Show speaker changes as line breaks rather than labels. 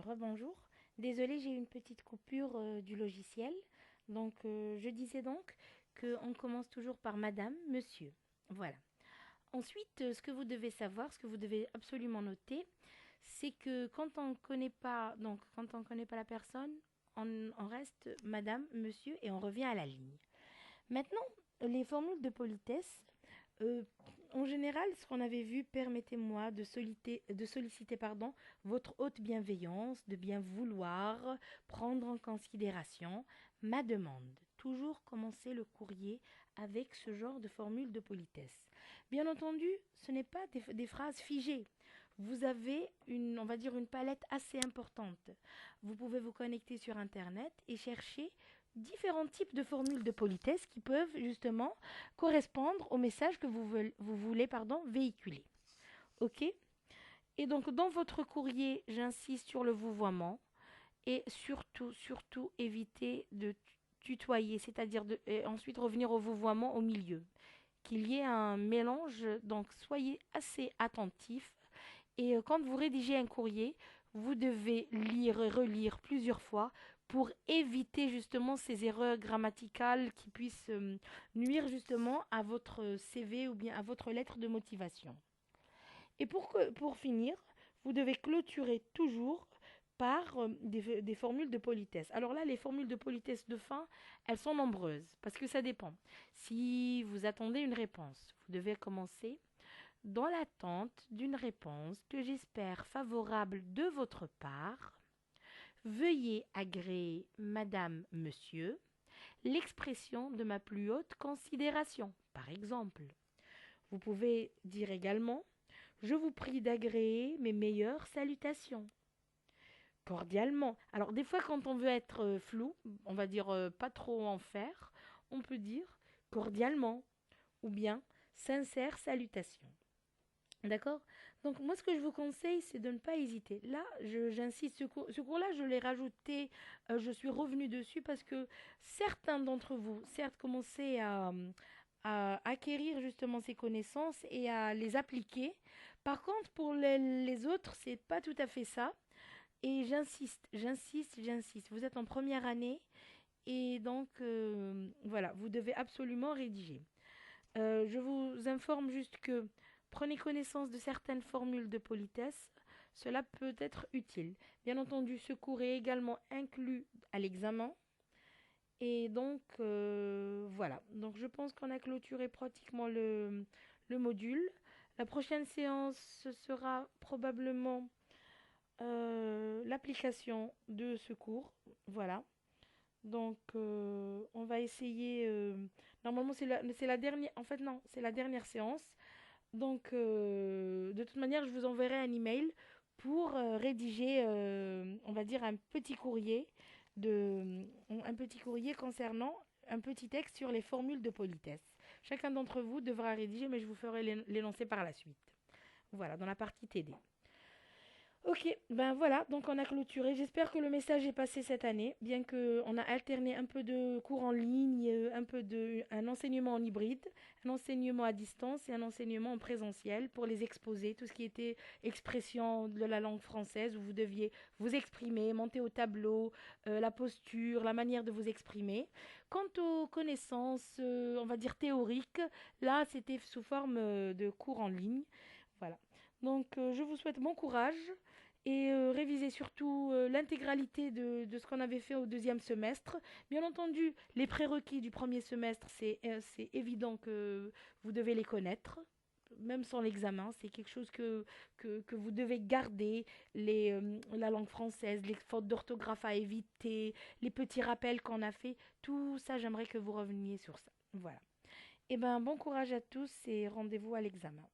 Rebonjour. Désolée, j'ai eu une petite coupure du logiciel. Je disais donc qu'on commence toujours par madame, monsieur. Voilà. Ensuite, ce que vous devez savoir, ce que vous devez absolument noter, c'est que quand on ne connaît pas, quand on connaît pas la personne, on reste madame, monsieur et on revient à la ligne. Maintenant, les formules de politesse, euh, en général, ce qu'on avait vu, permettez-moi de solliciter pardon, votre haute bienveillance, de bien vouloir prendre en considération ma demande. Toujours commencer le courrier avec ce genre de formule de politesse. Bien entendu, ce n'est pas des phrases figées. Vous avez on va dire, une palette assez importante. Vous pouvez vous connecter sur Internet et chercher différents types de formules de politesse qui peuvent justement correspondre au message que vous voulez véhiculer. OK. Et donc, dans votre courrier, j'insiste sur le vouvoiement et surtout, éviter de tutoyer, c'est-à-dire et ensuite revenir au vouvoiement au milieu. Qu'il y ait un mélange, donc soyez assez attentifs. Et quand vous rédigez un courrier, vous devez lire et relire plusieurs fois pour éviter justement ces erreurs grammaticales qui puissent nuire justement à votre CV ou bien à votre lettre de motivation. Et pour finir, vous devez clôturer toujours par des formules de politesse. Alors là, les formules de politesse de fin, elles sont nombreuses parce que ça dépend. Si vous attendez une réponse, vous devez commencer dans l'attente d'une réponse que j'espère favorable de votre part. Veuillez agréer Madame, Monsieur l'expression de ma plus haute considération. Par exemple, vous pouvez dire également je vous prie d'agréer mes meilleures salutations. Cordialement. Alors, des fois, quand on veut être flou, on va dire pas trop en faire, on peut dire cordialement ou bien sincère salutation. D'accord. Donc, moi, ce que je vous conseille, c'est de ne pas hésiter. Là, j'insiste, ce cours-là, je l'ai rajouté, je suis revenue dessus parce que certains d'entre vous, certes, commençaient à acquérir justement ces connaissances et à les appliquer. Par contre, pour les autres, c'est pas tout à fait ça. Et j'insiste. Vous êtes en première année et donc, voilà, vous devez absolument rédiger. Je vous informe juste que prenez connaissance de certaines formules de politesse, cela peut être utile. Bien entendu, ce cours est également inclus à l'examen. Et donc, voilà. Donc, je pense qu'on a clôturé pratiquement le module. La prochaine séance, ce sera probablement l'application de ce cours. Voilà. Donc, on va essayer. Normalement, c'est la dernière. En fait, non, c'est la dernière séance. Donc, de toute manière, je vous enverrai un email pour rédiger, on va dire, un petit courrier concernant un petit texte sur les formules de politesse. Chacun d'entre vous devra rédiger, mais je vous ferai l'énoncé par la suite. Voilà, dans la partie TD. Ok, ben voilà, donc on a clôturé. J'espère que le message est passé cette année, bien qu'on a alterné un peu de cours en ligne, un enseignement en hybride, un enseignement à distance et un enseignement en présentiel pour les exposer, tout ce qui était expression de la langue française où vous deviez vous exprimer, monter au tableau, la posture, la manière de vous exprimer. Quant aux connaissances, on va dire théoriques, là c'était sous forme de cours en ligne. Voilà. Donc je vous souhaite bon courage et réviser surtout l'intégralité de ce qu'on avait fait au deuxième semestre. Bien entendu, les prérequis du premier semestre, c'est évident que vous devez les connaître. Même sans l'examen, c'est quelque chose que vous devez garder, la langue française, les fautes d'orthographe à éviter, les petits rappels qu'on a fait, tout ça, j'aimerais que vous reveniez sur ça. Voilà. Eh bien, bon courage à tous et rendez-vous à l'examen.